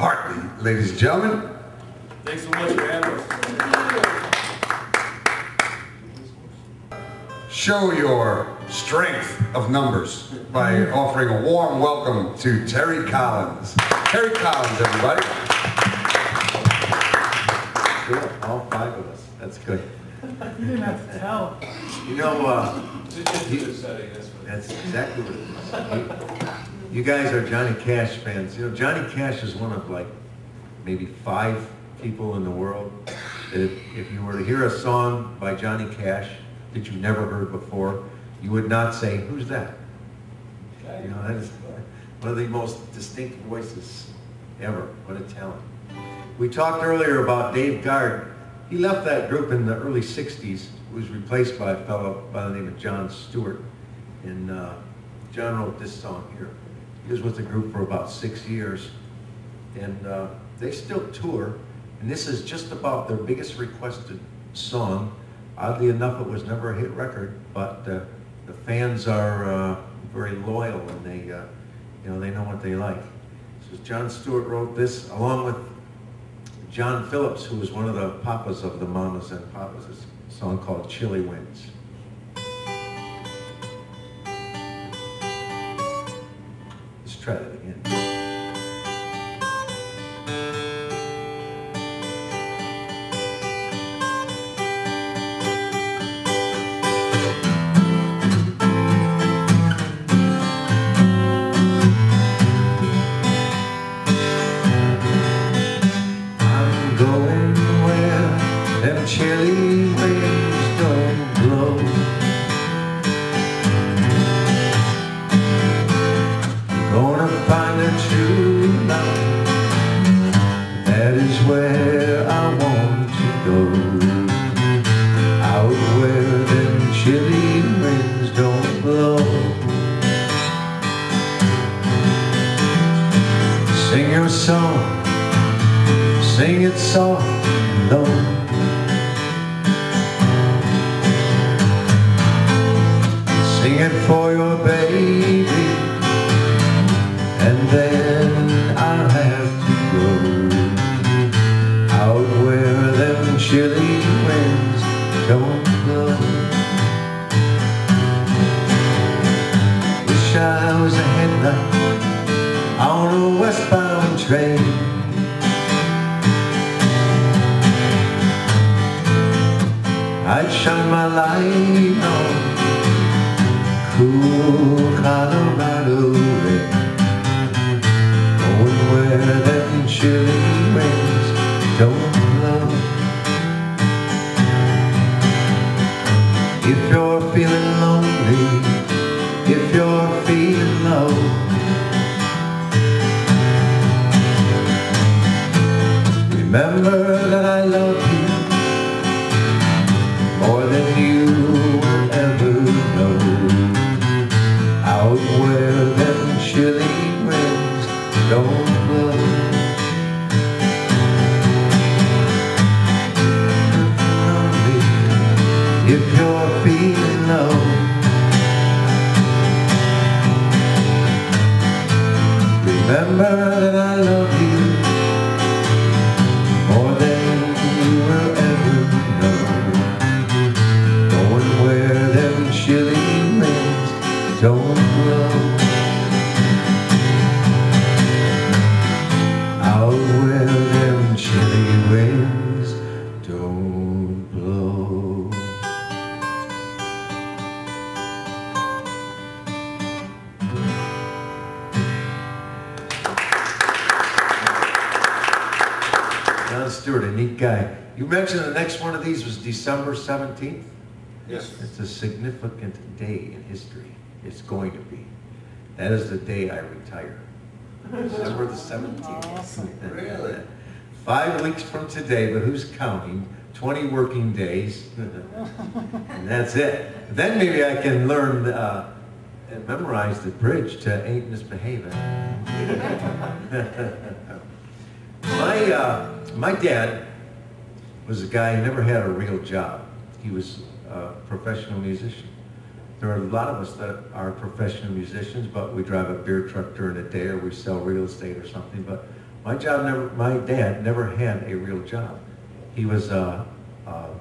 Hartley, ladies and gentlemen. Thanks so much for having us. Show your strength of numbers by offering a warm welcome to Terry Collins. Terry Collins, everybody. Sure, all five of us. That's good. You didn't have to tell. You know, that's exactly what it is. You guys are Johnny Cash fans. You know, Johnny Cash is one of like maybe 5 people in the world that if you were to hear a song by Johnny Cash that you've never heard before, you would not say, "Who's that?" You know, that is one of the most distinct voices ever. What a talent. We talked earlier about Dave Gard. He left that group in the early 60s. Was replaced by a fellow by the name of John Stewart. And John wrote this song here. He was with the group for about 6 years. And they still tour. And this is just about their biggest requested song. Oddly enough, it was never a hit record, but the fans are very loyal, and they know what they like. So John Stewart wrote this along with John Phillips, who was one of the papas of the Mamas and Papas. It's a song called "Chilly Winds." Let's try that again. Chilly winds don't blow. Gonna find a true love. That is where I want to go. Out where them chilly winds don't blow. Sing your song, sing it soft and low. Sing it for your baby, and then I'll have to go out where them chilly winds don't blow. Wish I was a headlight on a westbound train. I'd shine my light on cool Colorado rain, going where them chilly winds don't blow. If you're feeling lonely, if you're feeling low, remember that I love you more than you will ever know. Out where them chilly winds don't blow. If you're feeling low, remember that I love you more than you will ever know. Going where them chilly winds don't blow. Out where them chilly winds don't blow. John Stewart, a neat guy. You mentioned the next one of these was December 17th? Yes. It's a significant day in history. It's going to be. That is the day I retire. December the 17th. Awesome. Really? 5 weeks from today, but who's counting? 20 working days. And that's it. Then maybe I can learn and memorize the bridge to Ain't Misbehavin'. My dad was a guy who never had a real job. He was a professional musician. There are a lot of us that are professional musicians, but we drive a beer truck during the day or we sell real estate or something. But My dad never had a real job. He was a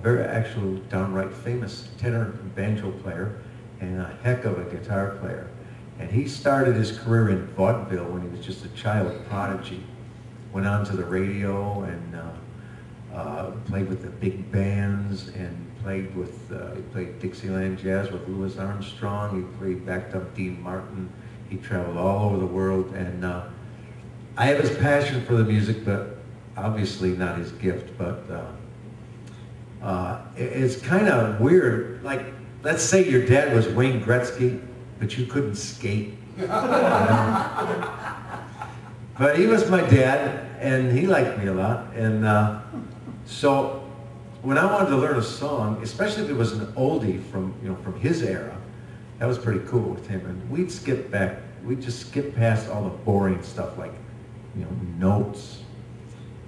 very actual downright famous tenor and banjo player and a heck of a guitar player. And he started his career in vaudeville when he was just a child prodigy. Went on to the radio and played with the big bands and played with, he played Dixieland Jazz with Louis Armstrong. He played backed up Dean Martin. He traveled all over the world, and I have his passion for the music, but obviously not his gift. But it's kind of weird. Like, let's say your dad was Wayne Gretzky, but you couldn't skate. You know? But he was my dad, and he liked me a lot. And so when I wanted to learn a song, especially if it was an oldie from his era, that was pretty cool with him. And we'd just skip past all the boring stuff like, notes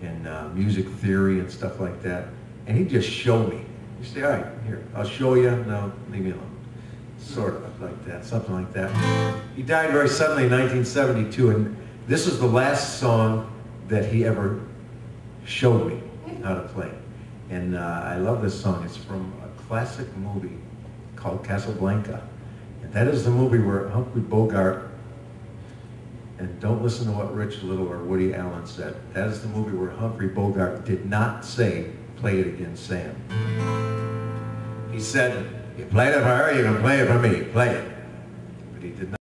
and music theory and stuff like that. And he'd just show me. He'd say, all right, here, I'll show you. No, leave me alone. Sort of like that, something like that. He died very suddenly in 1972, and this is the last song that he ever showed me how to play. And I love this song. It's from a classic movie called Casablanca. And that is the movie where Humphrey Bogart, and don't listen to what Rich Little or Woody Allen said, that is the movie where Humphrey Bogart did not say, play it again, Sam. He said, you play it for her, you can play it for me, play it. But he did not.